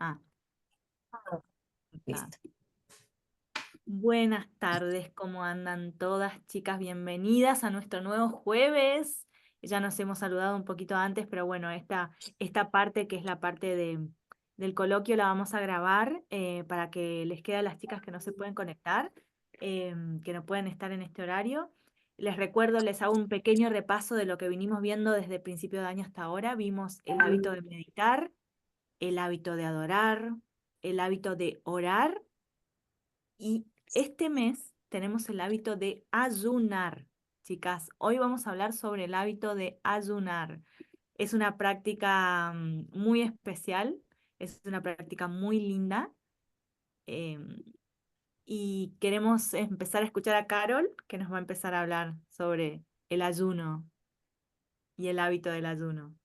Ah, está. Listo. Buenas tardes, ¿cómo andan todas, chicas? Bienvenidas a nuestro nuevo jueves. Ya nos hemos saludado un poquito antes, pero bueno, esta parte que es la parte del coloquio la vamos a grabar para que les quede a las chicas que no se pueden conectar, que no pueden estar en este horario. Les recuerdo, les hago un pequeño repaso de lo que vinimos viendo desde el principio de año hasta ahora. Vimos el hábito de meditar, el hábito de adorar, el hábito de orar y este mes tenemos el hábito de ayunar. Chicas, hoy vamos a hablar sobre el hábito de ayunar. Es una práctica muy especial, es una práctica muy linda em, y queremos empezar a escuchar a Carol, que nos va a empezar a hablar sobre el ayuno y el hábito del ayuno.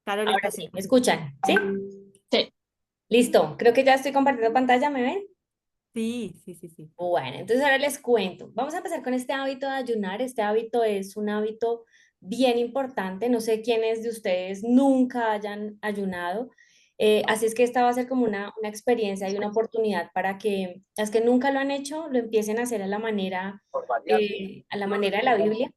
Carol, Ahora ¿estás sí, ¿me escuchando? escuchan? ¿Sí? Sí. Listo. Creo que ya estoy compartiendo pantalla, ¿me ven? Sí, sí, sí, sí. Bueno, entonces ahora les cuento. Vamos a empezar con este hábito de ayunar. Este hábito es un hábito bien importante. No sé quiénes de ustedes nunca hayan ayunado. Así es que esta va a ser como una experiencia y una oportunidad para que las que nunca lo han hecho lo empiecen a hacer a la manera de la Biblia.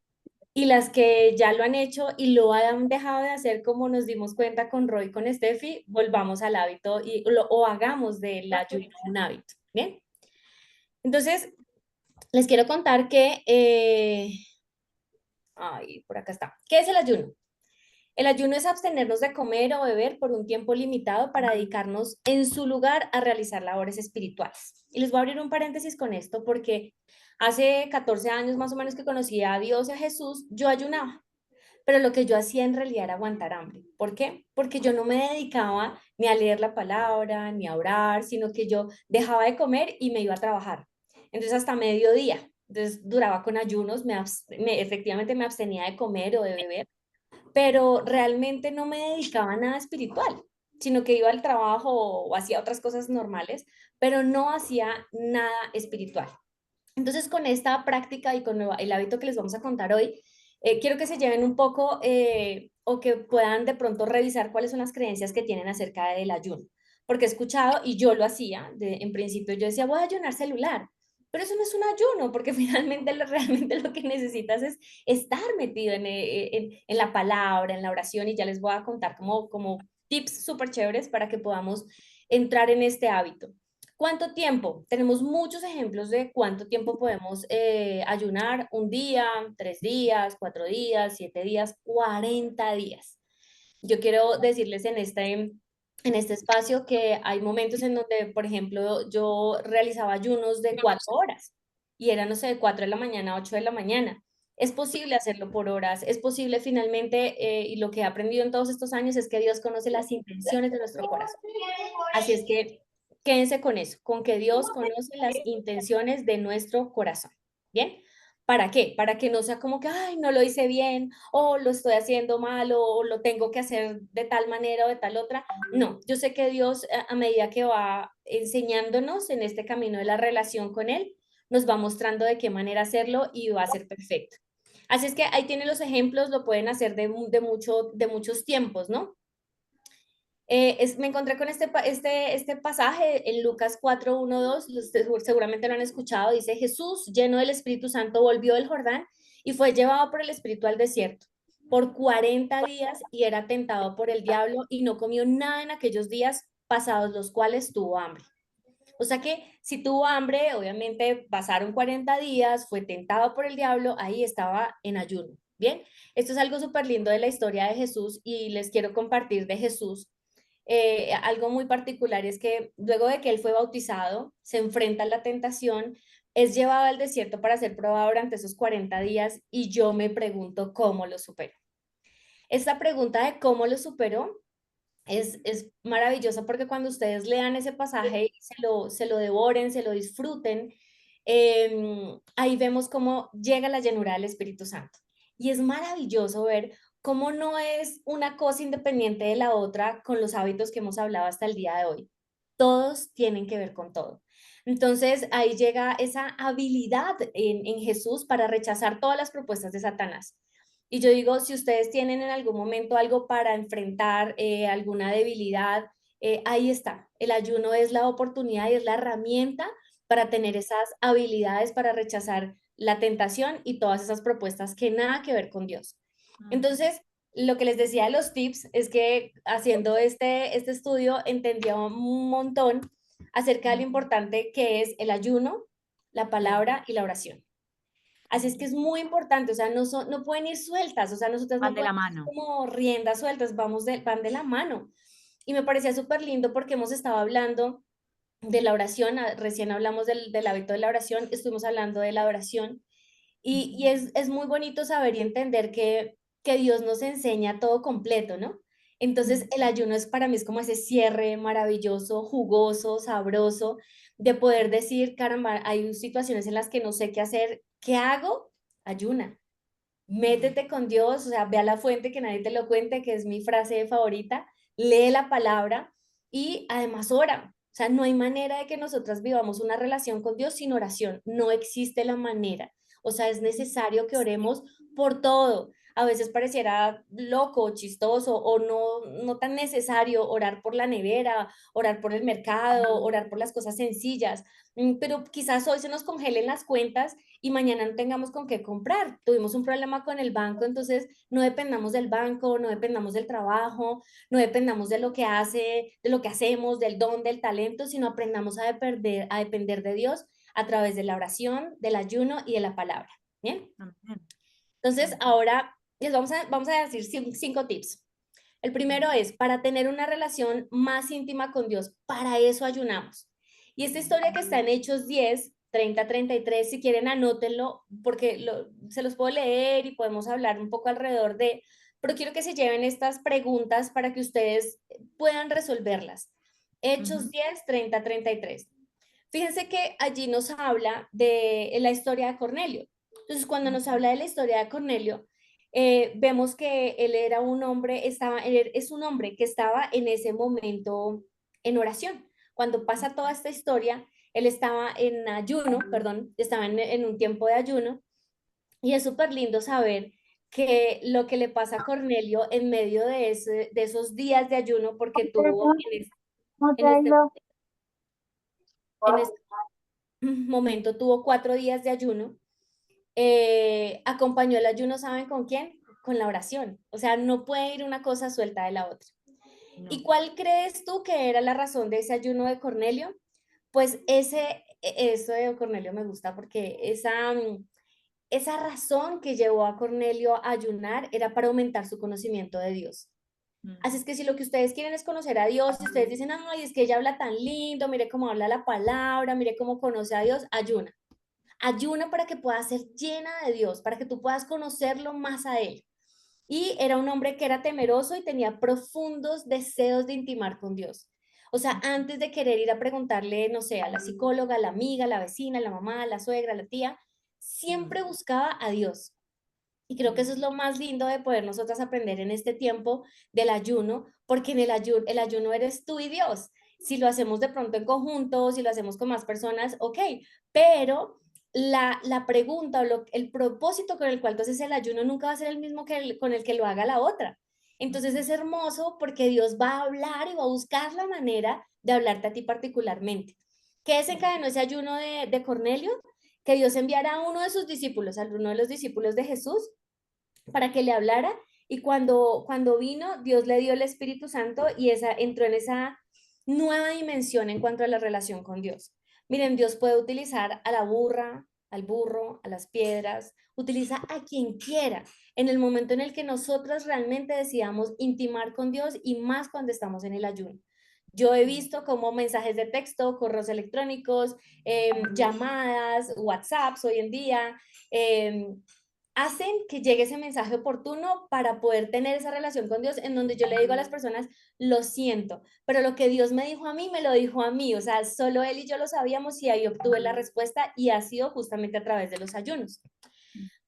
Y las que ya lo han hecho y lo han dejado de hacer, como nos dimos cuenta con Roy, con Steffi, volvamos al hábito o hagamos del ayuno un hábito. Bien, entonces les quiero contar que, ay, por acá está. ¿Qué es el ayuno? El ayuno es abstenernos de comer o beber por un tiempo limitado para dedicarnos en su lugar a realizar labores espirituales. Y les voy a abrir un paréntesis con esto porque hace 14 años más o menos que conocí a Dios y a Jesús, yo ayunaba. Pero lo que yo hacía en realidad era aguantar hambre. ¿Por qué? Porque yo no me dedicaba ni a leer la palabra, ni a orar, sino que yo dejaba de comer y me iba a trabajar. Entonces hasta mediodía. Entonces duraba con ayunos, efectivamente me abstenía de comer o de beber, pero realmente no me dedicaba a nada espiritual, sino que iba al trabajo o hacía otras cosas normales, pero no hacía nada espiritual. Entonces, con esta práctica y con el hábito que les vamos a contar hoy, quiero que se lleven un poco o que puedan de pronto revisar cuáles son las creencias que tienen acerca del ayuno. Porque he escuchado, y yo lo hacía, en principio yo decía, voy a ayunar celular, pero eso no es un ayuno, porque finalmente realmente lo que necesitas es estar metido en la palabra, en la oración, y ya les voy a contar como tips súper chéveres para que podamos entrar en este hábito. ¿Cuánto tiempo? Tenemos muchos ejemplos de cuánto tiempo podemos ayunar: un día, 3 días, 4 días, 7 días, 40 días. Yo quiero decirles en este espacio que hay momentos en donde, por ejemplo, yo realizaba ayunos de 4 horas y eran, no sé, de 4 de la mañana a 8 de la mañana. Es posible hacerlo por horas, es posible finalmente, y lo que he aprendido en todos estos años es que Dios conoce las intenciones de nuestro corazón. Así es que quédense con eso, con que Dios conoce las intenciones de nuestro corazón. ¿Bien? ¿Para qué? Para que no sea como que, ay, no lo hice bien, o lo estoy haciendo mal, o lo tengo que hacer de tal manera o de tal otra. No, yo sé que Dios, a medida que va enseñándonos en este camino de la relación con Él, nos va mostrando de qué manera hacerlo y va a ser perfecto. Así es que ahí tienen los ejemplos, lo pueden hacer de muchos tiempos, ¿no? Me encontré con este pasaje en Lucas 4, 1, 2, seguramente lo han escuchado. Dice: Jesús, lleno del Espíritu Santo, volvió del Jordán y fue llevado por el Espíritu al desierto por 40 días y era tentado por el diablo y no comió nada en aquellos días, pasados los cuales tuvo hambre. O sea que si tuvo hambre, obviamente pasaron 40 días, fue tentado por el diablo, ahí estaba en ayuno. Bien, esto es algo súper lindo de la historia de Jesús y les quiero compartir de Jesús. Algo muy particular es que luego de que él fue bautizado, se enfrenta a la tentación, es llevado al desierto para ser probado durante esos 40 días y yo me pregunto cómo lo superó. Esta pregunta de cómo lo superó es maravillosa porque cuando ustedes lean ese pasaje y se lo devoren, se lo disfruten, ahí vemos cómo llega la llenura del Espíritu Santo. Y es maravilloso ver cómo no es una cosa independiente de la otra con los hábitos que hemos hablado hasta el día de hoy. Todos tienen que ver con todo. Entonces ahí llega esa habilidad en Jesús para rechazar todas las propuestas de Satanás. Y yo digo, si ustedes tienen en algún momento algo para enfrentar alguna debilidad, ahí está. El ayuno es la oportunidad y es la herramienta para tener esas habilidades para rechazar la tentación y todas esas propuestas que nada que ver con Dios. Entonces, lo que les decía de los tips es que haciendo este estudio entendía un montón acerca de lo importante que es el ayuno, la Sí, palabra y la oración. Así es que es muy importante, o sea, no pueden ir sueltas, o sea, nosotras no van de la podemos ir mano. como riendas sueltas, van de la mano. Y me parecía súper lindo porque hemos estado hablando de la oración, recién hablamos del hábito de la oración, estuvimos hablando de la oración, y es muy bonito saber y entender que Dios nos enseña todo completo, ¿no? Entonces el ayuno es para mí es como ese cierre maravilloso, jugoso, sabroso, de poder decir, caramba, hay situaciones en las que no sé qué hacer, ¿qué hago? Ayuna. Métete con Dios, o sea, ve a la fuente que nadie te lo cuente, que es mi frase favorita, lee la palabra y además ora. O sea, no hay manera de que nosotras vivamos una relación con Dios sin oración. No existe la manera. O sea, es necesario que oremos por todo. A veces pareciera loco, chistoso o no tan necesario orar por la nevera, orar por el mercado, orar por las cosas sencillas. Pero quizás hoy se nos congelen las cuentas y mañana no tengamos con qué comprar. Tuvimos un problema con el banco, entonces no dependamos del banco, no dependamos del trabajo, no dependamos de lo que hace, de lo que hacemos, del don, del talento, sino aprendamos a depender de Dios a través de la oración, del ayuno y de la palabra. ¿Bien? Amén. Entonces, Amén. ahora vamos a decir cinco tips. El primero es para tener una relación más íntima con Dios. Para eso ayunamos. Y esta historia que está en Hechos 10, 30-33, si quieren anótenlo, porque se los puedo leer y podemos hablar un poco alrededor de, pero quiero que se lleven estas preguntas para que ustedes puedan resolverlas. Hechos 10, 30-33. Fíjense que allí nos habla de la historia de Cornelio. Entonces, cuando nos habla de la historia de Cornelio, vemos que él era un hombre, es un hombre que estaba en ese momento en oración. Cuando pasa toda esta historia, él estaba en ayuno, perdón, estaba en un tiempo de ayuno, y es súper lindo saber que lo que le pasa a Cornelio en medio de esos días de ayuno, porque tuvo en este, en este momento tuvo 4 días de ayuno, acompañó el ayuno, ¿saben con quién? Con la oración. O sea, no puede ir una cosa suelta de la otra. ¿Y No. cuál crees tú que era la razón de ese ayuno de Cornelio? Pues eso de Cornelio me gusta porque esa razón que llevó a Cornelio a ayunar era para aumentar su conocimiento de Dios. Así es que si lo que ustedes quieren es conocer a Dios, si ustedes dicen, ay, es que ella habla tan lindo, mire cómo habla la palabra, mire cómo conoce a Dios, ayuna. Ayuna para que puedas ser llena de Dios, para que tú puedas conocerlo más a Él. Y era un hombre que era temeroso y tenía profundos deseos de intimar con Dios. O sea, antes de querer ir a preguntarle, no sé, a la psicóloga, a la amiga, a la vecina, a la mamá, a la suegra, a la tía, siempre buscaba a Dios. Y creo que eso es lo más lindo de poder nosotras aprender en este tiempo del ayuno, porque en el ayuno eres tú y Dios. Si lo hacemos de pronto en conjunto, si lo hacemos con más personas, ok, pero la pregunta o el propósito con el cual tú haces el ayuno nunca va a ser el mismo con el que lo haga la otra. Entonces es hermoso porque Dios va a hablar y va a buscar la manera de hablarte a ti particularmente. ¿Qué desencadenó ese ayuno de Cornelio? Que Dios enviara a uno de sus discípulos, a uno de los discípulos de Jesús, para que le hablara, y cuando vino, Dios le dio el Espíritu Santo y entró en esa nueva dimensión en cuanto a la relación con Dios. Miren, Dios puede utilizar a la burra, al burro, a las piedras, utiliza a quien quiera en el momento en el que nosotros realmente decidamos intimar con Dios y más cuando estamos en el ayuno. Yo he visto como mensajes de texto, correos electrónicos, llamadas, WhatsApps hoy en día, eh, hacen que llegue ese mensaje oportuno para poder tener esa relación con Dios en donde yo le digo a las personas, lo siento, pero lo que Dios me dijo a mí, me lo dijo a mí, o sea, solo Él y yo lo sabíamos y ahí obtuve la respuesta y ha sido justamente a través de los ayunos.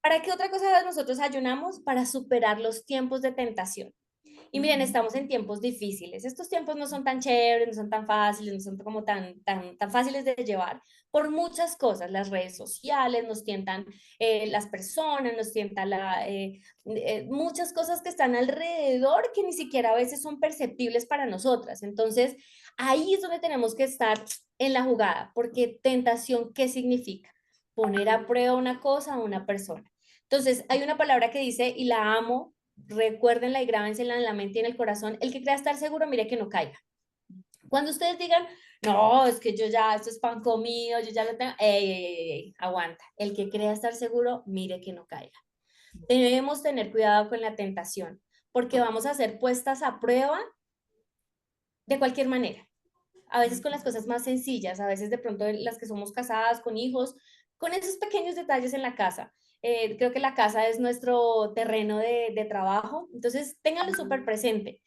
¿Para qué otra cosa nosotros ayunamos? Para superar los tiempos de tentación. Y miren, estamos en tiempos difíciles. Estos tiempos no son tan chéveres, no son tan fáciles, no son como tan fáciles de llevar por muchas cosas. Las redes sociales nos tientan, las personas nos tientan muchas cosas que están alrededor que ni siquiera a veces son perceptibles para nosotras. Entonces, ahí es donde tenemos que estar en la jugada, porque tentación, ¿qué significa? Poner a prueba una cosa a una persona. Entonces, hay una palabra que dice, y la amo, recuérdenla y grábensela en la mente y en el corazón, el que crea estar seguro, mire que no caiga. Cuando ustedes digan, no, es que yo ya, esto es pan comido, yo ya lo tengo, aguanta. El que crea estar seguro, mire que no caiga. Debemos tener cuidado con la tentación, porque vamos a ser puestas a prueba de cualquier manera. A veces con las cosas más sencillas, a veces de pronto las que somos casadas, con hijos, con esos pequeños detalles en la casa. Creo que la casa es nuestro terreno de trabajo, entonces ténganlo súper presente.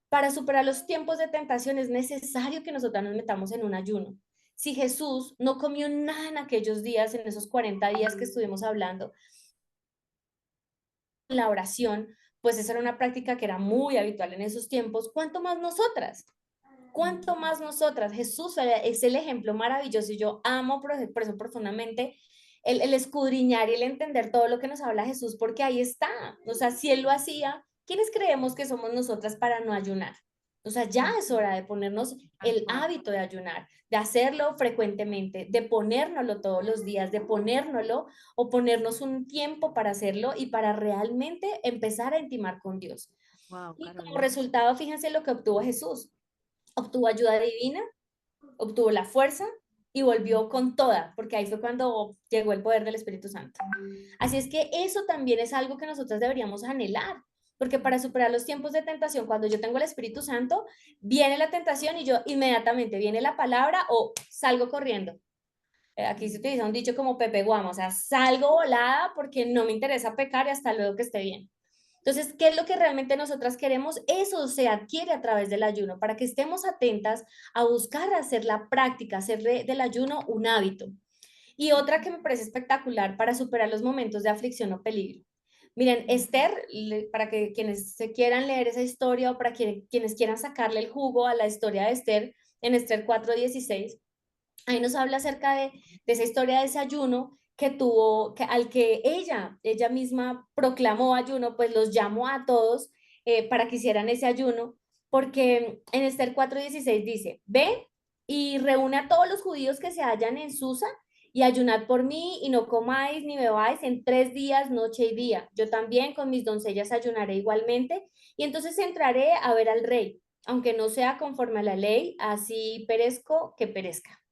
Para superar los tiempos de tentación es necesario que nosotros nos metamos en un ayuno. Si Jesús no comió nada en aquellos días, en esos 40 días que estuvimos hablando, la oración, pues esa era una práctica que era muy habitual en esos tiempos, ¿cuánto más nosotras? ¿Cuánto más nosotras? Jesús es el ejemplo maravilloso y yo amo por eso profundamente el escudriñar y el entender todo lo que nos habla Jesús, porque ahí está. O sea, si Él lo hacía, ¿quiénes creemos que somos nosotras para no ayunar? O sea, ya es hora de ponernos el hábito de ayunar, de hacerlo frecuentemente, de ponérnoslo todos los días, de ponérnoslo o ponernos un tiempo para hacerlo y para realmente empezar a intimar con Dios. Wow, Y como Carol. resultado, fíjense lo que obtuvo Jesús. Obtuvo ayuda divina, obtuvo la fuerza y volvió con toda, porque ahí fue cuando llegó el poder del Espíritu Santo. Así es que eso también es algo que nosotros deberíamos anhelar, porque para superar los tiempos de tentación, cuando yo tengo el Espíritu Santo, viene la tentación y yo inmediatamente viene la palabra o salgo corriendo. Aquí se utiliza un dicho como Pepe Guamo, o sea, salgo volada porque no me interesa pecar y hasta luego que esté bien. Entonces, ¿qué es lo que realmente nosotras queremos? Eso se adquiere a través del ayuno, para que estemos atentas a buscar hacer la práctica, hacer del ayuno un hábito. Y otra que me parece espectacular para superar los momentos de aflicción o peligro. Miren, Esther, para que quienes se quieran leer esa historia o para quienes quieran sacarle el jugo a la historia de Esther, en Esther 4:16, ahí nos habla acerca de esa historia de ese ayuno que tuvo, al que ella misma proclamó ayuno, pues los llamó a todos para que hicieran ese ayuno, porque en Esther 4:16 dice, ve y reúne a todos los judíos que se hallan en Susa y ayunad por mí y no comáis ni bebáis en 3 días, noche y día. Yo también con mis doncellas ayunaré igualmente y entonces entraré a ver al rey, aunque no sea conforme a la ley, así perezco que perezca.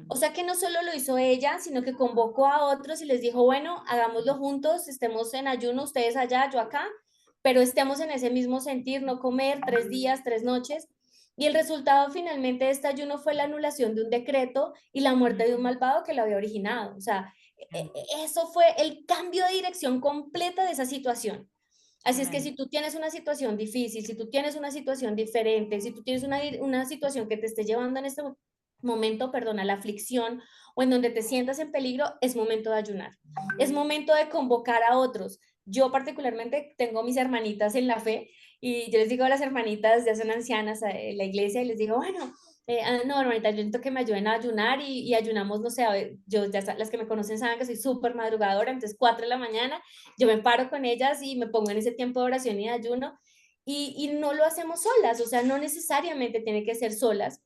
O sea que no solo lo hizo ella, sino que convocó a otros y les dijo, bueno, hagámoslo juntos, estemos en ayuno, ustedes allá, yo acá, pero estemos en ese mismo sentir, no comer 3 días, 3 noches. Y el resultado finalmente de este ayuno fue la anulación de un decreto y la muerte de un malvado que lo había originado. O sea, eso fue el cambio de dirección completa de esa situación. Así es que Amén. si tú tienes una situación difícil, si tú tienes una situación diferente, si tú tienes una situación que te esté llevando en este momento, perdona, la aflicción o en donde te sientas en peligro, es momento de ayunar. Es momento de convocar a otros. Yo particularmente tengo mis hermanitas en la fe y yo les digo a las hermanitas, ya son ancianas en la iglesia, y les digo, bueno, no, hermanita, yo necesito que me ayuden a ayunar y ayunamos, no sé, yo ya las que me conocen saben que soy súper madrugadora, entonces 4 de la mañana yo me paro con ellas y me pongo en ese tiempo de oración y de ayuno y no lo hacemos solas, o sea, no necesariamente tiene que ser solas.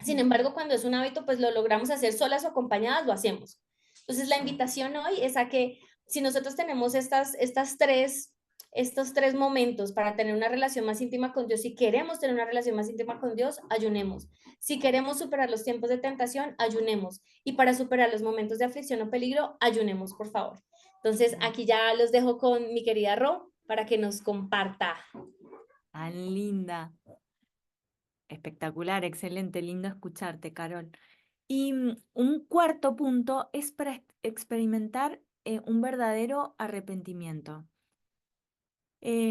Sin embargo, cuando es un hábito, pues lo logramos hacer solas o acompañadas, lo hacemos. Entonces, la invitación hoy es a que si nosotros tenemos estos tres momentos para tener una relación más íntima con Dios, si queremos tener una relación más íntima con Dios, ayunemos. Si queremos superar los tiempos de tentación, ayunemos. Y para superar los momentos de aflicción o peligro, ayunemos, por favor. Entonces, aquí ya los dejo con mi querida Ro para que nos comparta. Tan linda. Espectacular, excelente, lindo escucharte, Carol. Y un cuarto punto es para experimentar un verdadero arrepentimiento.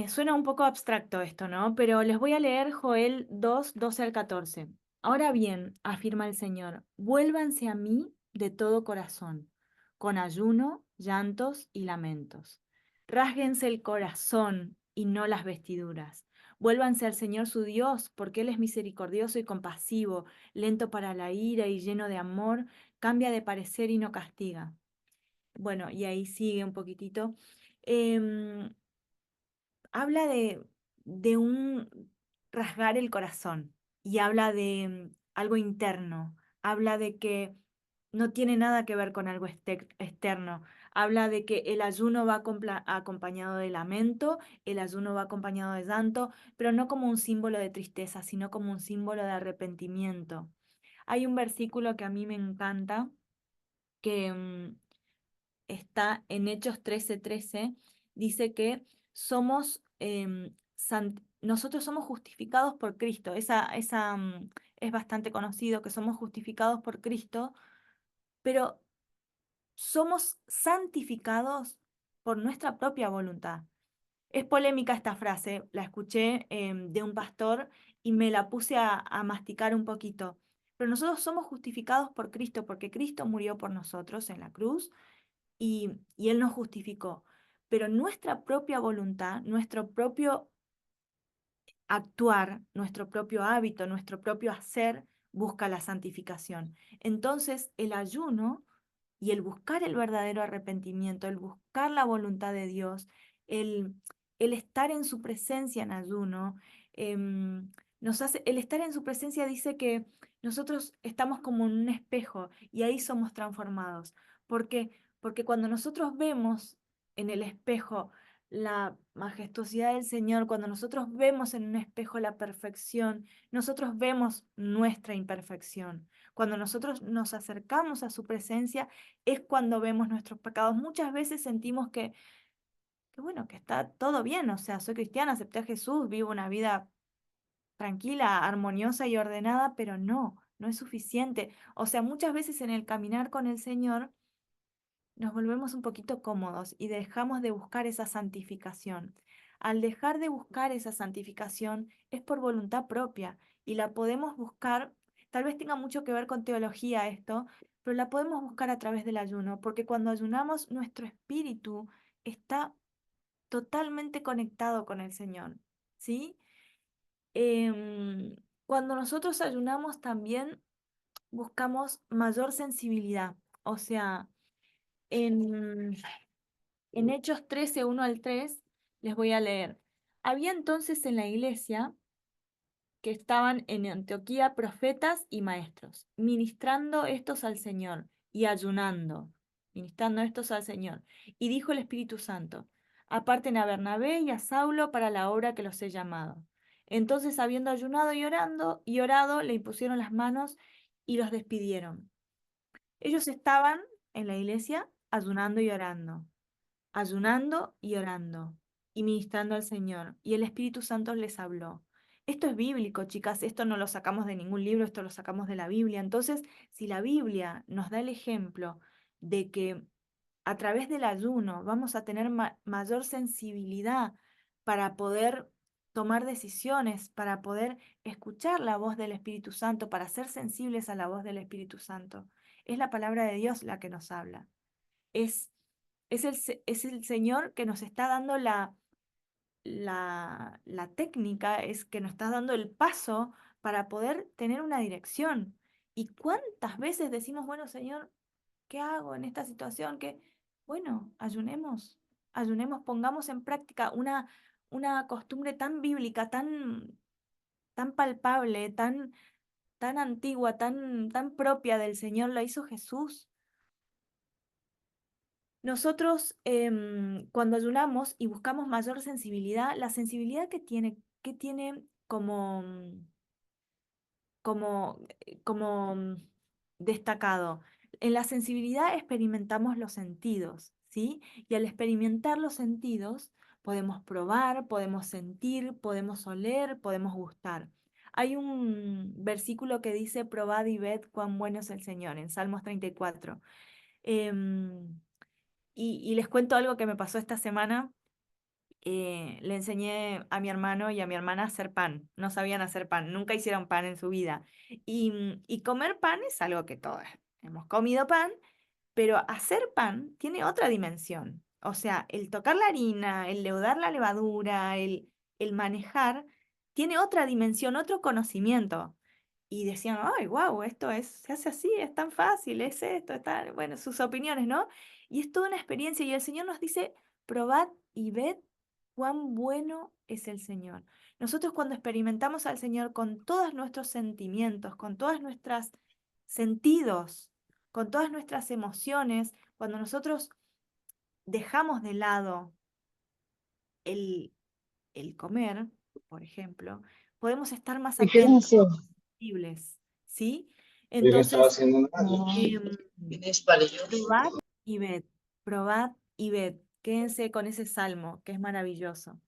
Suena un poco abstracto esto, ¿no? Pero les voy a leer Joel 2:12 al 14. Ahora bien, afirma el Señor, vuélvanse a mí de todo corazón, con ayuno, llantos y lamentos. Rásguense el corazón y no las vestiduras. Vuélvanse al Señor su Dios, porque Él es misericordioso y compasivo, lento para la ira y lleno de amor, cambia de parecer y no castiga. Bueno, y ahí sigue un poquitito. Em, Habla de un rasgar el corazón y habla de algo interno, habla de que no tiene nada que ver con algo externo, habla de que el ayuno va acompañado de lamento, el ayuno va acompañado de llanto, pero no como un símbolo de tristeza, sino como un símbolo de arrepentimiento. Hay un versículo que a mí me encanta, que está en Hechos 13:13, dice que somos, nosotros somos justificados por Cristo. Es bastante conocido que somos justificados por Cristo, pero somos santificados por nuestra propia voluntad. Es polémica esta frase, la escuché de un pastor y me la puse a masticar un poquito. Pero nosotros somos justificados por Cristo porque Cristo murió por nosotros en la cruz y Él nos justificó. Pero nuestra propia voluntad, nuestro propio actuar, nuestro propio hábito, nuestro propio hacer, busca la santificación. Entonces, el ayuno y el buscar el verdadero arrepentimiento, el buscar la voluntad de Dios, el, el estar en su presencia en ayuno, el estar en su presencia dice que nosotros estamos como en un espejo y ahí somos transformados. ¿Por qué? Porque cuando nosotros vemos en el espejo la majestuosidad del Señor, cuando nosotros vemos en un espejo la perfección, nosotros vemos nuestra imperfección. Cuando nosotros nos acercamos a su presencia es cuando vemos nuestros pecados. Muchas veces sentimos que bueno, que está todo bien, o sea, soy cristiana, acepté a Jesús, vivo una vida tranquila, armoniosa y ordenada, pero no, no es suficiente. O sea, muchas veces en el caminar con el Señor nos volvemos un poquito cómodos y dejamos de buscar esa santificación. Al dejar de buscar esa santificación es por voluntad propia y la podemos buscar, tal vez tenga mucho que ver con teología esto, pero la podemos buscar a través del ayuno, porque cuando ayunamos nuestro espíritu está totalmente conectado con el Señor, ¿sí? Cuando nosotros ayunamos también buscamos mayor sensibilidad, o sea, en Hechos 13 1 al 3 les voy a leer. Había entonces en la iglesia que estaban en Antioquía profetas y maestros, ministrando estos al Señor y ayunando, ministrando estos al Señor. Y dijo el Espíritu Santo, aparten a Bernabé y a Saulo para la obra que los he llamado. Entonces, habiendo ayunado y orado, le impusieron las manos y los despidieron. Ellos estaban en la iglesia ayunando y orando, y ministrando al Señor, y el Espíritu Santo les habló. Esto es bíblico, chicas, esto no lo sacamos de ningún libro, esto lo sacamos de la Biblia. Entonces, si la Biblia nos da el ejemplo de que a través del ayuno vamos a tener mayor sensibilidad para poder tomar decisiones, para poder escuchar la voz del Espíritu Santo, para ser sensibles a la voz del Espíritu Santo, es la palabra de Dios la que nos habla. Es es el Señor que nos está dando la técnica, es que nos está dando el paso para poder tener una dirección. ¿Y cuántas veces decimos, bueno, Señor, qué hago en esta situación? Que, bueno, ayunemos, pongamos en práctica una costumbre tan bíblica, tan palpable, tan antigua, tan propia del Señor, la hizo Jesús. Nosotros, cuando ayunamos y buscamos mayor sensibilidad, la sensibilidad que tiene como destacado. En la sensibilidad experimentamos los sentidos, ¿sí? Y al experimentar los sentidos, podemos probar, podemos sentir, podemos oler, podemos gustar. Hay un versículo que dice, probad y ved cuán bueno es el Señor, en Salmos 34. Em, y les cuento algo que me pasó esta semana. Le enseñé a mi hermano y a mi hermana a hacer pan. No sabían hacer pan, nunca hicieron pan en su vida. Y comer pan es algo que todos hemos comido pan, pero hacer pan tiene otra dimensión. O sea, el tocar la harina, el leudar la levadura, el manejar, tiene otra dimensión, otro conocimiento. Y decían, ay, wow, se hace así, es tan fácil, es esto, está, bueno, sus opiniones, ¿no? Y es toda una experiencia y el Señor nos dice, probad y ved cuán bueno es el Señor. Nosotros cuando experimentamos al Señor con todos nuestros sentimientos, con todos nuestros sentidos, con todas nuestras emociones, cuando nosotros dejamos de lado el, el comer, por ejemplo, podemos estar más ¿Y qué es atentos, eso? sensibles, ¿sí? Yo no estaba Entonces, haciendo nada. em, ¿Tienes palillos? probad y ved, probad y ved. Quédense con ese salmo, que es maravilloso.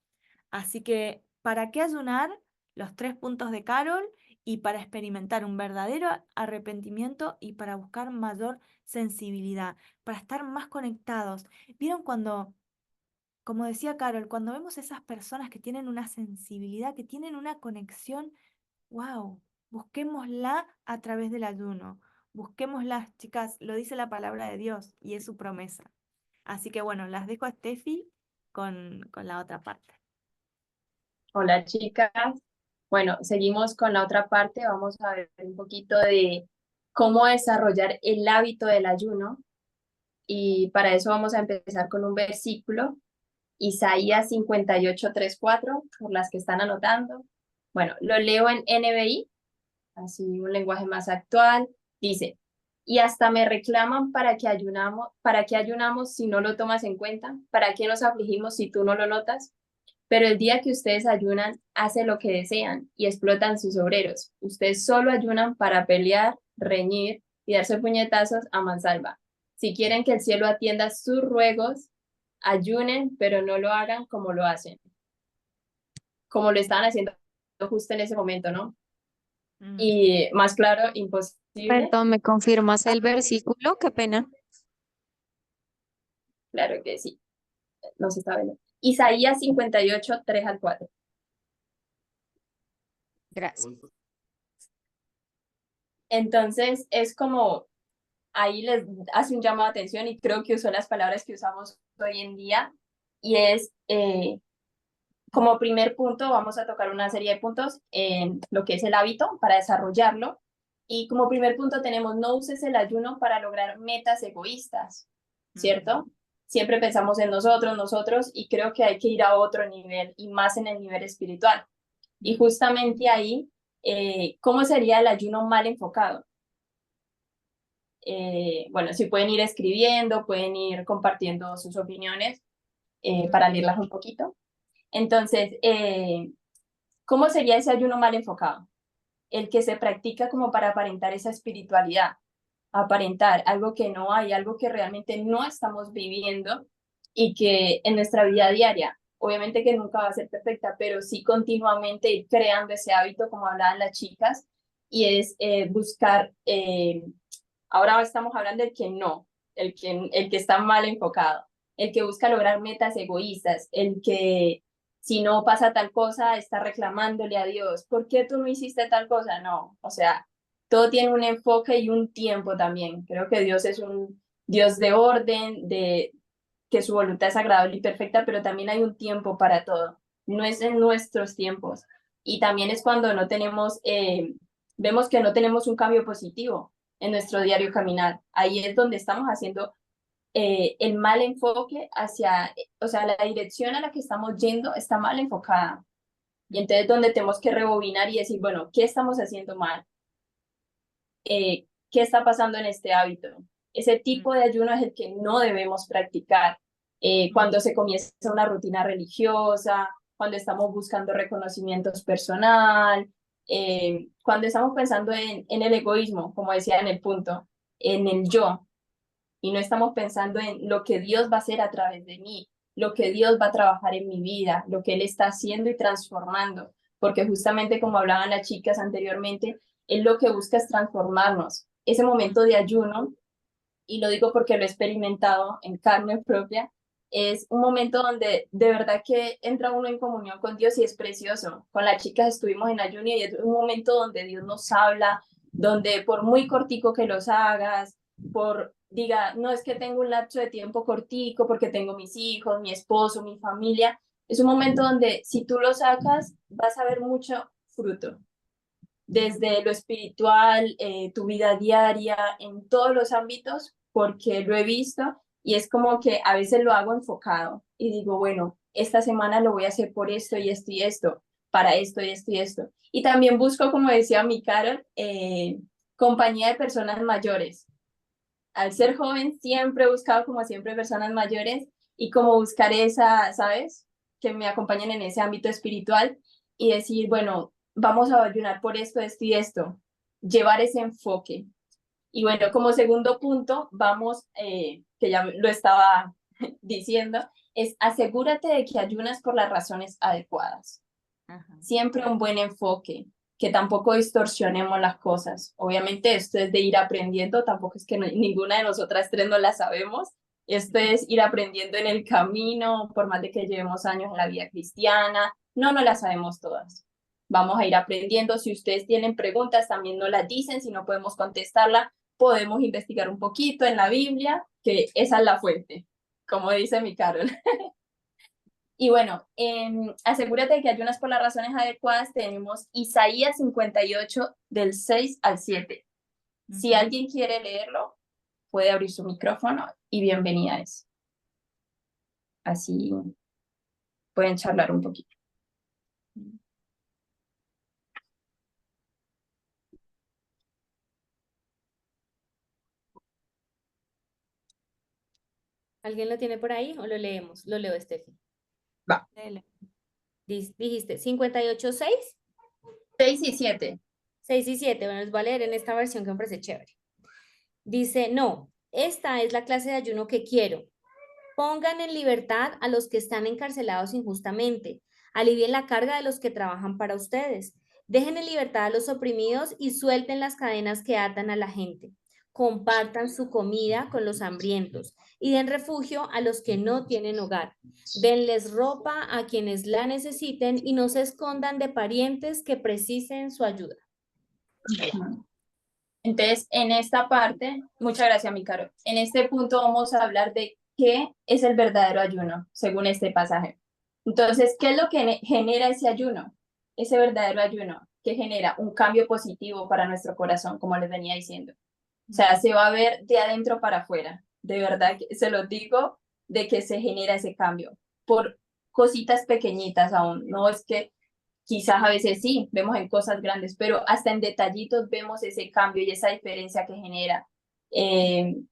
Así que, ¿para qué ayunar? Los 3 puntos de Carol y para experimentar un verdadero arrepentimiento y para buscar mayor sensibilidad, para estar más conectados. ¿Vieron cuando, como decía Carol, cuando vemos esas personas que tienen una sensibilidad, que tienen una conexión? Wow, busquémosla a través del ayuno. Busquémosla, chicas, lo dice la palabra de Dios y es su promesa. Así que bueno, las dejo a Steffi con la otra parte. Hola chicas. Bueno, seguimos con la otra parte. Vamos a ver un poquito de cómo desarrollar el hábito del ayuno. Y para eso vamos a empezar con un versículo, Isaías 58:3-4, por las que están anotando. Bueno, lo leo en NBI, así un lenguaje más actual. Dice, y hasta me reclaman para que ayunamos si no lo tomas en cuenta, para qué nos afligimos si tú no lo notas. Pero el día que ustedes ayunan, hace lo que desean y explotan sus obreros. Ustedes solo ayunan para pelear, reñir y darse puñetazos a mansalva. Si quieren que el cielo atienda sus ruegos, ayunen, pero no lo hagan como lo hacen. Como lo estaban haciendo justo en ese momento, ¿no? Mm. Y más claro, imposible. Perdón, ¿me confirmas el versículo? Qué pena. Claro que sí, no se está viendo. Isaías 58:3-4. Gracias. Entonces, es como ahí les hace un llamado de atención y creo que usó las palabras que usamos hoy en día y es como primer punto vamos a tocar una serie de puntos en lo que es el hábito para desarrollarlo y como primer punto tenemos no uses el ayuno para lograr metas egoístas, ¿cierto? Siempre pensamos en nosotros y creo que hay que ir a otro nivel y más en el nivel espiritual. Y justamente ahí, ¿cómo sería el ayuno mal enfocado? Bueno, si pueden ir escribiendo, pueden ir compartiendo sus opiniones para leerlas un poquito. Entonces, ¿cómo sería ese ayuno mal enfocado? El que se practica como para aparentar esa espiritualidad, aparentar algo que no hay, algo que realmente no estamos viviendo y que en nuestra vida diaria, obviamente que nunca va a ser perfecta, pero sí continuamente ir creando ese hábito, como hablaban las chicas, y es buscar ahora estamos hablando del que no, el que está mal enfocado, el que busca lograr metas egoístas, el que si no pasa tal cosa está reclamándole a Dios, ¿por qué tú no hiciste tal cosa? No, o sea, todo tiene un enfoque y un tiempo también. Creo que Dios es un Dios de orden, de que su voluntad es agradable y perfecta, pero también hay un tiempo para todo. No es en nuestros tiempos. Y también es cuando no tenemos, vemos que no tenemos un cambio positivo en nuestro diario caminar. Ahí es donde estamos haciendo el mal enfoque hacia, o sea, la dirección a la que estamos yendo está mal enfocada. Y entonces donde tenemos que rebobinar y decir, bueno, ¿qué estamos haciendo mal? ¿Qué está pasando en este hábito? Ese tipo de ayuno es el que no debemos practicar. Cuando se comienza una rutina religiosa, cuando estamos buscando reconocimientos personal, cuando estamos pensando en el egoísmo, como decía en el punto, en el yo, y no estamos pensando en lo que Dios va a hacer a través de mí, lo que Dios va a trabajar en mi vida, lo que Él está haciendo y transformando, porque justamente como hablaban las chicas anteriormente, Él lo que busca es transformarnos. Ese momento de ayuno, y lo digo porque lo he experimentado en carne propia, es un momento donde de verdad que entra uno en comunión con Dios y es precioso. Con las chicas estuvimos en ayuno y es un momento donde Dios nos habla, donde por muy cortico que los hagas, por diga, no es que tengo un lapso de tiempo cortico porque tengo mis hijos, mi esposo, mi familia, Es un momento donde si tú lo sacas, vas a ver mucho fruto, desde lo espiritual, tu vida diaria, en todos los ámbitos, porque lo he visto y es como que a veces lo hago enfocado y digo, bueno, esta semana lo voy a hacer por esto y esto y esto, para esto y esto y esto. Y también busco, como decía mi Carol, compañía de personas mayores. Al ser joven siempre he buscado como siempre personas mayores y como buscar esa, ¿sabes? Que me acompañen en ese ámbito espiritual y decir, bueno, vamos a ayunar por esto, esto y esto. Llevar ese enfoque. Y bueno, como segundo punto, vamos, que ya lo estaba diciendo, es asegúrate de que ayunas por las razones adecuadas. Ajá. Siempre un buen enfoque, que tampoco distorsionemos las cosas. Obviamente esto es de ir aprendiendo, tampoco es que ninguna de nosotras tres no la sabemos. Esto es ir aprendiendo en el camino, por más de que llevemos años en la vida cristiana, no la sabemos todas. Vamos a ir aprendiendo. Si ustedes tienen preguntas, también nos las dicen. Si no podemos contestarla, podemos investigar un poquito en la Biblia, que esa es la fuente, como dice mi Carol. Y bueno, asegúrate de que ayunas por las razones adecuadas. Tenemos Isaías 58 del 6 al 7. Si alguien quiere leerlo, puede abrir su micrófono y bienvenida es. Así pueden charlar un poquito. ¿Alguien lo tiene por ahí o lo leemos? Lo leo, Estefi. Va. Dele. Dijiste 58:6, 6 y 7. 6 y 7. Bueno, les voy a leer en esta versión que me parece chévere. Dice, no, esta es la clase de ayuno que quiero. Pongan en libertad a los que están encarcelados injustamente. Alivien la carga de los que trabajan para ustedes. Dejen en libertad a los oprimidos y suelten las cadenas que atan a la gente. Compartan su comida con los hambrientos y den refugio a los que no tienen hogar. Denles ropa a quienes la necesiten y no se escondan de parientes que precisen su ayuda. Entonces, en esta parte, muchas gracias, mi Caro. En este punto vamos a hablar de qué es el verdadero ayuno, según este pasaje. Entonces, ¿qué es lo que genera ese ayuno? Ese verdadero ayuno, que genera un cambio positivo para nuestro corazón, como les venía diciendo. O sea, se va a ver de adentro para afuera. De verdad, se los digo, de que se genera ese cambio. Por cositas pequeñitas aún. No es que quizás a veces sí, vemos en cosas grandes, pero hasta en detallitos vemos ese cambio y esa diferencia que genera. El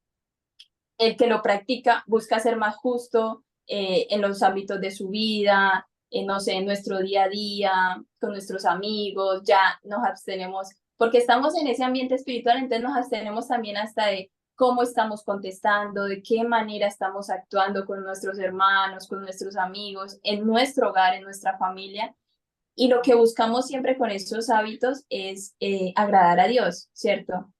que lo practica busca ser más justo en los ámbitos de su vida, no sé, en nuestro día a día, con nuestros amigos, ya nos abstenemos, porque estamos en ese ambiente espiritual, entonces nos abstenemos también hasta de cómo estamos contestando, de qué manera estamos actuando con nuestros hermanos, con nuestros amigos, en nuestro hogar, en nuestra familia. Y lo que buscamos siempre con estos hábitos es agradar a Dios, ¿cierto?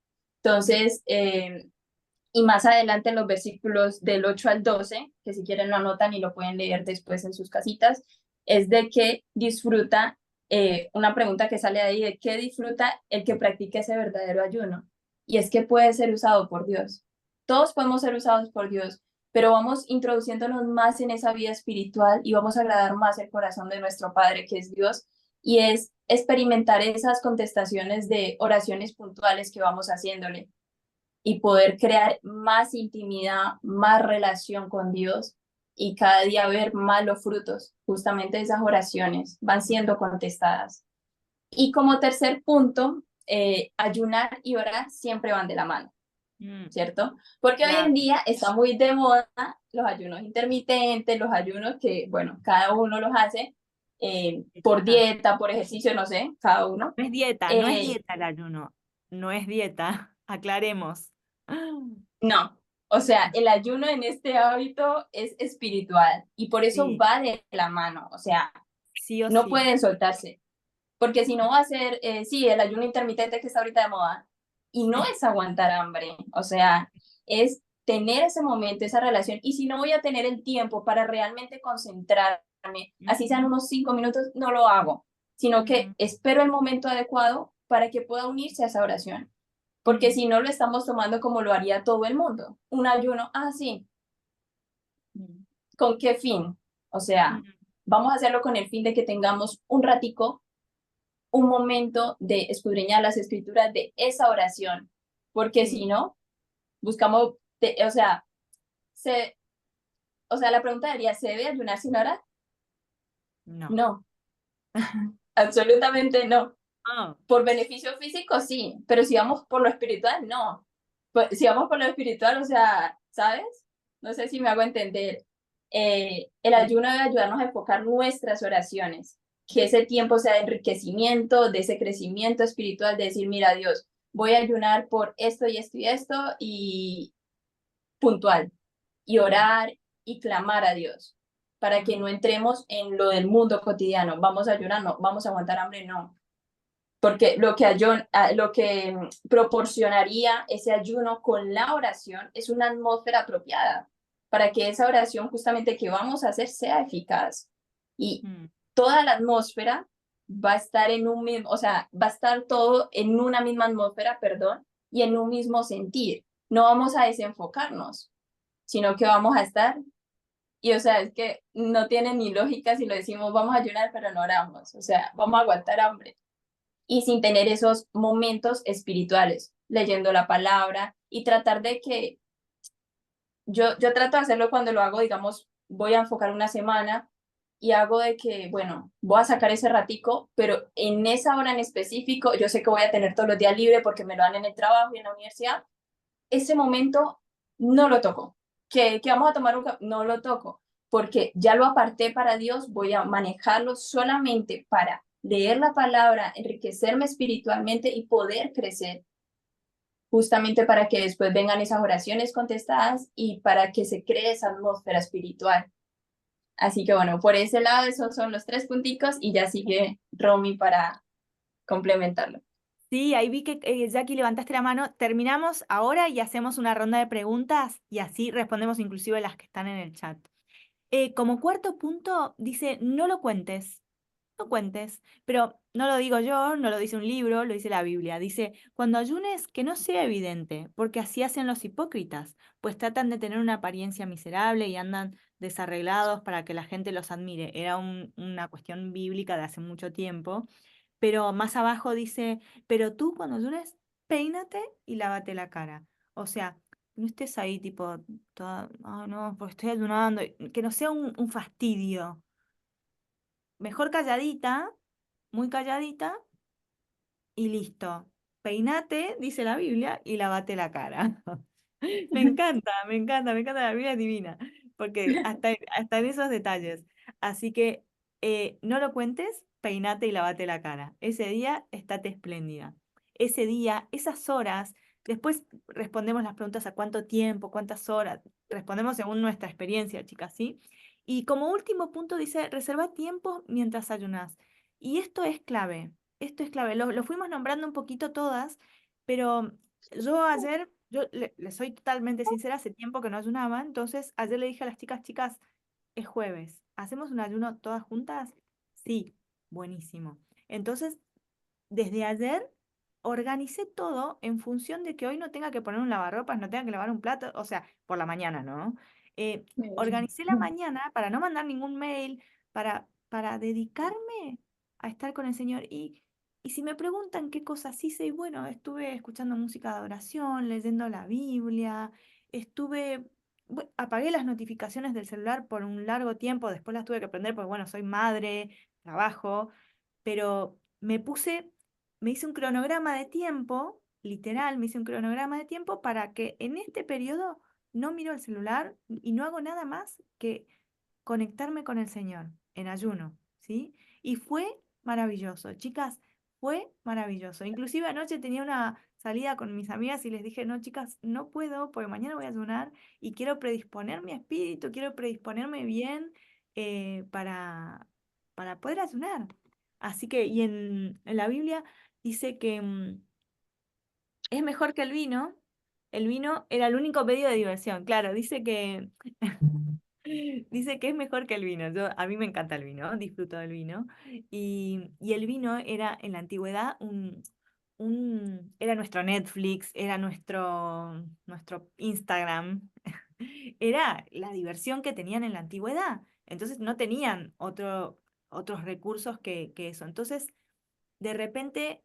Entonces, y más adelante en los versículos del 8 al 12, que si quieren lo anotan y lo pueden leer después en sus casitas, es de que disfruta, una pregunta que sale de ahí, de qué disfruta el que practique ese verdadero ayuno. Y es que puede ser usado por Dios. Todos podemos ser usados por Dios, pero vamos introduciéndonos más en esa vida espiritual y vamos a agradar más el corazón de nuestro Padre, que es Dios, y es experimentar esas contestaciones de oraciones puntuales que vamos haciéndole y poder crear más intimidad, más relación con Dios y cada día ver más los frutos. Justamente esas oraciones van siendo contestadas. Y como tercer punto, ayunar y orar siempre van de la mano. ¿Cierto? Porque hoy en día está muy de moda los ayunos intermitentes, los ayunos que, bueno, cada uno los hace por dieta, por ejercicio, no sé, cada uno. No es dieta, no es dieta el ayuno, no es dieta, aclaremos. No, o sea, el ayuno en este hábito es espiritual y por eso Sí. va de la mano, o sea, Sí o no sí. pueden soltarse, porque si no va a ser, sí, el ayuno intermitente que está ahorita de moda, y no es aguantar hambre, o sea, es tener ese momento, esa relación, y si no voy a tener el tiempo para realmente concentrarme, así sean unos 5 minutos, no lo hago, sino que espero el momento adecuado para que pueda unirse a esa oración, porque si no lo estamos tomando como lo haría todo el mundo, un ayuno, sí, ¿con qué fin? O sea, vamos a hacerlo con el fin de que tengamos un ratico, un momento de escudriñar las escrituras de esa oración, porque Sí. si no, buscamos, o sea, la pregunta sería, ¿se debe ayunar sin orar? No. No, absolutamente no. Ah, Por beneficio físico, sí, pero si vamos por lo espiritual, no. Pues, si vamos por lo espiritual, o sea, ¿sabes? No sé si me hago entender. El ayuno debe ayudarnos a enfocar nuestras oraciones, que ese tiempo sea de enriquecimiento, de ese crecimiento espiritual, de decir, mira, Dios, voy a ayunar por esto y esto y esto, y puntual, y orar y clamar a Dios, para que no entremos en lo del mundo cotidiano. Vamos a ayunar, no, vamos a aguantar hambre, no, porque lo que proporcionaría ese ayuno con la oración es una atmósfera apropiada para que esa oración justamente que vamos a hacer sea eficaz. Y mm, toda la atmósfera va a estar en un mismo, o sea, va a estar todo en una misma atmósfera, perdón, y en un mismo sentir. No vamos a desenfocarnos, sino que vamos a estar, y o sea, es que no tiene ni lógica si lo decimos vamos a ayunar, pero no oramos, o sea, vamos a aguantar hambre y sin tener esos momentos espirituales, leyendo la palabra y tratar de que yo trato de hacerlo cuando lo hago, digamos, voy a enfocar una semana y hago de que, bueno, voy a sacar ese ratico, pero en esa hora en específico, yo sé que voy a tener todos los días libre porque me lo dan en el trabajo y en la universidad, ese momento no lo toco. Que vamos a tomar no lo toco, porque ya lo aparté para Dios, voy a manejarlo solamente para leer la palabra, enriquecerme espiritualmente y poder crecer, justamente para que después vengan esas oraciones contestadas y para que se cree esa atmósfera espiritual. Así que bueno, por ese lado esos son los 3 punticos y ya sigue Romy para complementarlo. sí, ahí vi que Jackie levantaste la mano. Terminamos ahora y hacemos una ronda de preguntas y así respondemos inclusive las que están en el chat. Como cuarto punto dice, no lo cuentes, no cuentes, pero no lo digo yo, no lo dice un libro, lo dice la Biblia. Dice, cuando ayunes, que no sea evidente, porque así hacen los hipócritas, pues tratan de tener una apariencia miserable y andan desarreglados para que la gente los admire. Era una cuestión bíblica de hace mucho tiempo, pero más abajo dice, pero tú cuando ayunes, peínate y lávate la cara. O sea, no estés ahí tipo, toda, "Ah, no, pues estoy ayunando", que no sea un fastidio. Mejor calladita, muy calladita y listo. Peinate, dice la Biblia, y lavate la cara. Me encanta, me encanta, me encanta, la Biblia es divina, porque hasta en esos detalles. Así que no lo cuentes, peinate y lavate la cara. Ese día estate espléndida. Ese día, esas horas, después respondemos las preguntas a cuánto tiempo, cuántas horas, respondemos según nuestra experiencia, chicas, ¿sí? Y como último punto dice, reserva tiempo mientras ayunas. Y esto es clave, esto es clave. Lo fuimos nombrando un poquito todas, pero yo ayer, le soy totalmente sincera, hace tiempo que no ayunaba, entonces ayer le dije a las chicas, chicas, es jueves, ¿hacemos un ayuno todas juntas? Sí, buenísimo. Entonces, desde ayer organicé todo en función de que hoy no tenga que poner un lavarropas, no tenga que lavar un plato, o sea, por la mañana, ¿no? Organicé la mañana para no mandar ningún mail, para dedicarme a estar con el Señor. Y si me preguntan qué cosas hice, y bueno, estuve escuchando música de adoración, leyendo la Biblia, apagué las notificaciones del celular por un largo tiempo, después las tuve que prender porque, bueno, soy madre, trabajo, pero me hice un cronograma de tiempo, literal, me hice un cronograma de tiempo para que en este periodo no miro el celular y no hago nada más que conectarme con el Señor en ayuno, ¿sí? Y fue maravilloso, chicas, fue maravilloso. Inclusive anoche tenía una salida con mis amigas y les dije, no, chicas, no puedo porque mañana voy a ayunar y quiero predisponer mi espíritu, quiero predisponerme bien para poder ayunar. Así que, y en la Biblia dice que es mejor que el vino. El vino era el único medio de diversión. Claro, dice que es mejor que el vino. A mí me encanta el vino, disfruto del vino. Y el vino era en la antigüedad era nuestro Netflix, era nuestro Instagram. Era la diversión que tenían en la antigüedad. Entonces no tenían otros recursos que eso. Entonces, de repente,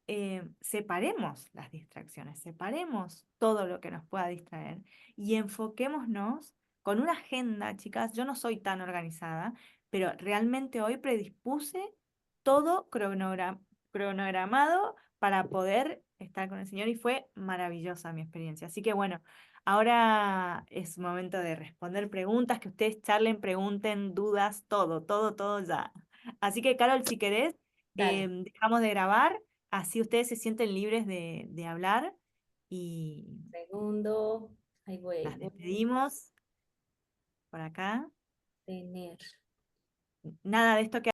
separemos las distracciones, separemos todo lo que nos pueda distraer y enfoquémonos con una agenda, chicas. Yo no soy tan organizada, pero realmente hoy predispuse todo cronogramado para poder estar con el Señor y fue maravillosa mi experiencia. Así que bueno, ahora es momento de responder preguntas, que ustedes charlen, pregunten, dudas, todo, todo, todo ya. Así que, Carol, si querés, Dale. dejamos de grabar, así ustedes se sienten libres de hablar y Segundo. Ahí las voy. despedimos por acá. Tener. Nada de esto que